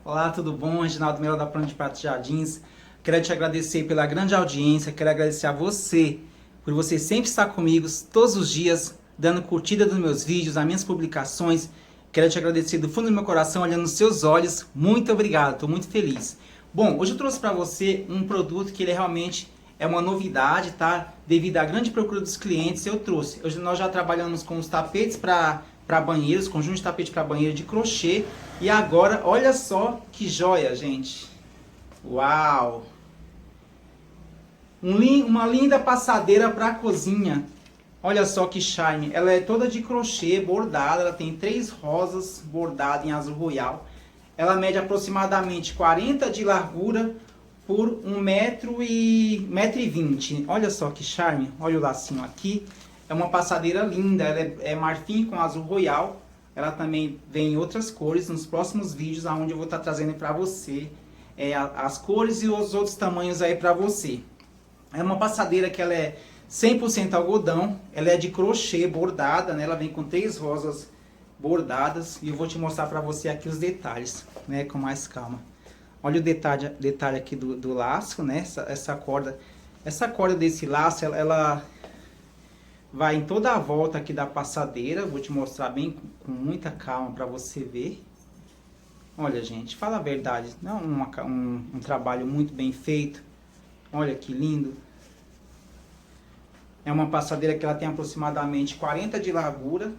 Olá, tudo bom? Reginaldo Melo da Plano de Pratos Jardins. Quero te agradecer pela grande audiência, quero agradecer a você por você sempre estar comigo todos os dias, dando curtida nos meus vídeos, nas minhas publicações. Quero te agradecer do fundo do meu coração, olhando nos seus olhos. Muito obrigado, estou muito feliz. Bom, hoje eu trouxe para você um produto que ele realmente é uma novidade, tá? Devido à grande procura dos clientes, eu trouxe. Hoje nós já trabalhamos com os tapetes para banheiros, conjunto de tapete para banheiro de crochê. E agora, olha só que joia, gente. Uau! Uma linda passadeira para cozinha. Olha só que charme. Ela é toda de crochê, bordada. Ela tem 3 rosas bordadas em azul royal. Ela mede aproximadamente 40 de largura por 1,20 m. Olha só que charme. Olha o lacinho aqui. É uma passadeira linda. Ela é marfim com azul royal. Ela também vem em outras cores nos próximos vídeos, onde eu vou estar trazendo para você as cores e os outros tamanhos aí para você. É uma passadeira que ela é 100% algodão, ela é de crochê bordada, né? Ela vem com 3 rosas bordadas e eu vou te mostrar para você aqui os detalhes, né? Com mais calma. Olha o detalhe aqui do laço, né? Essa corda desse laço, ela vai em toda a volta aqui da passadeira. Vou te mostrar bem com muita calma para você ver. Olha, gente, fala a verdade, não é um trabalho muito bem feito. Olha que lindo. É uma passadeira que ela tem aproximadamente 40 de largura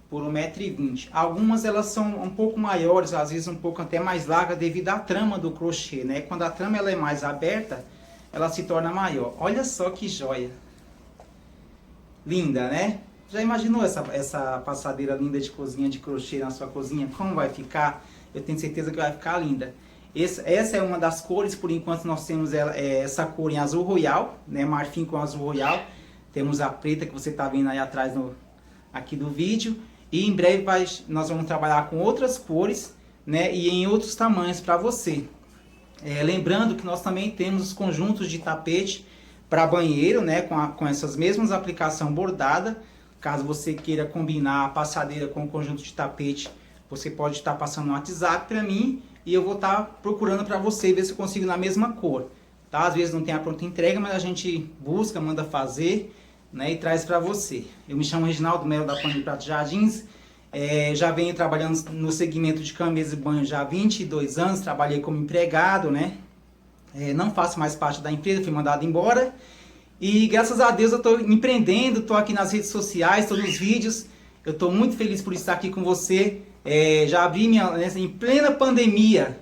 por 1,20 m. Algumas elas são um pouco maiores, às vezes um pouco até mais larga devido à trama do crochê, né? Quando a trama ela é mais aberta, ela se torna maior. Olha só que joia. Linda, né? Já imaginou essa passadeira linda de cozinha, de crochê na sua cozinha? Como vai ficar? Eu tenho certeza que vai ficar linda. Essa é uma das cores, por enquanto nós temos essa cor em azul royal, né? Marfim com azul royal. Temos a preta que você está vendo aí atrás aqui do vídeo. E em breve nós vamos trabalhar com outras cores, né? E em outros tamanhos para você. Lembrando que nós também temos os conjuntos de tapete para banheiro, né, com essas mesmas aplicação bordada. Caso você queira combinar a passadeira com o conjunto de tapete, você pode estar passando no WhatsApp para mim e eu vou estar procurando para você ver se eu consigo na mesma cor, tá? Às vezes não tem a pronta entrega, mas a gente busca, manda fazer, né, e traz para você. Eu me chamo Reginaldo Melo da Plano de Pratos Jardins. Já venho trabalhando no segmento de cama, mesa e banho já há 22 anos, trabalhei como empregado, né? Não faço mais parte da empresa, fui mandado embora. E graças a Deus eu estou empreendendo, estou aqui nas redes sociais, estou nos vídeos. Eu estou muito feliz por estar aqui com você. Já abri em plena pandemia,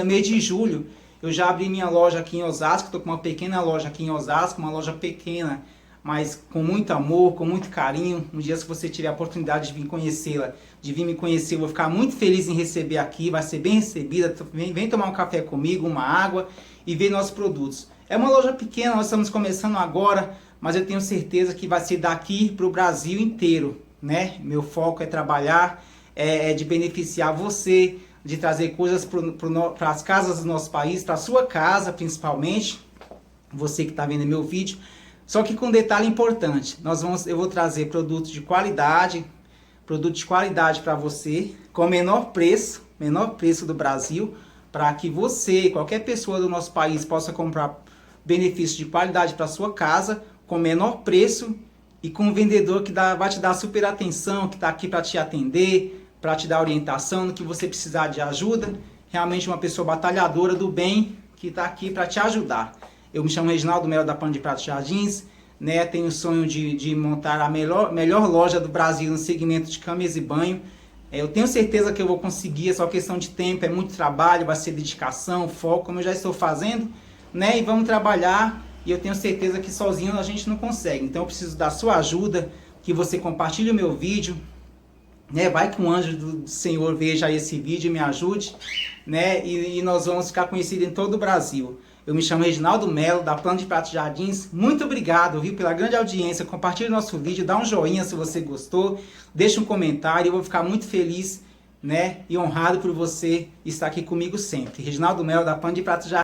mês de julho, eu já abri minha loja aqui em Osasco. Estou com uma pequena loja aqui em Osasco, uma loja pequena, mas com muito amor, com muito carinho. Um dia, se você tiver a oportunidade de vir conhecê-la, de vir me conhecer, eu vou ficar muito feliz em receber aqui, vai ser bem recebida. Vem tomar um café comigo, uma água e ver nossos produtos. É uma loja pequena, nós estamos começando agora, mas eu tenho certeza que vai ser daqui para o Brasil inteiro, né? Meu foco é trabalhar, de beneficiar você, de trazer coisas para as casas do nosso país, para a sua casa principalmente, você que está vendo meu vídeo. Só que com um detalhe importante, eu vou trazer produtos de qualidade para você, com menor preço do Brasil, para que você, qualquer pessoa do nosso país, possa comprar benefício de qualidade para sua casa, com menor preço e com um vendedor que vai te dar super atenção, que está aqui para te atender, para te dar orientação no que você precisar de ajuda. Realmente uma pessoa batalhadora do bem, que está aqui para te ajudar. Eu me chamo Reginaldo Melo da Plano de Pratos Jardins, né? Tenho o sonho de montar a melhor loja do Brasil no segmento de cama, mesa e banho. Eu tenho certeza que eu vou conseguir, é só questão de tempo, é muito trabalho, vai ser dedicação, foco, como eu já estou fazendo, né? E vamos trabalhar, e eu tenho certeza que sozinho a gente não consegue. Então eu preciso da sua ajuda, que você compartilhe o meu vídeo, né? Vai que um anjo do Senhor veja esse vídeo e me ajude, né? E nós vamos ficar conhecidos em todo o Brasil. Eu me chamo Reginaldo Melo, da Plano de Pratos Jardins. Muito obrigado, viu, pela grande audiência. Compartilhe o nosso vídeo, dá um joinha se você gostou, deixa um comentário, eu vou ficar muito feliz, né, e honrado por você estar aqui comigo sempre. Reginaldo Melo, da Plano de Pratos Jardins.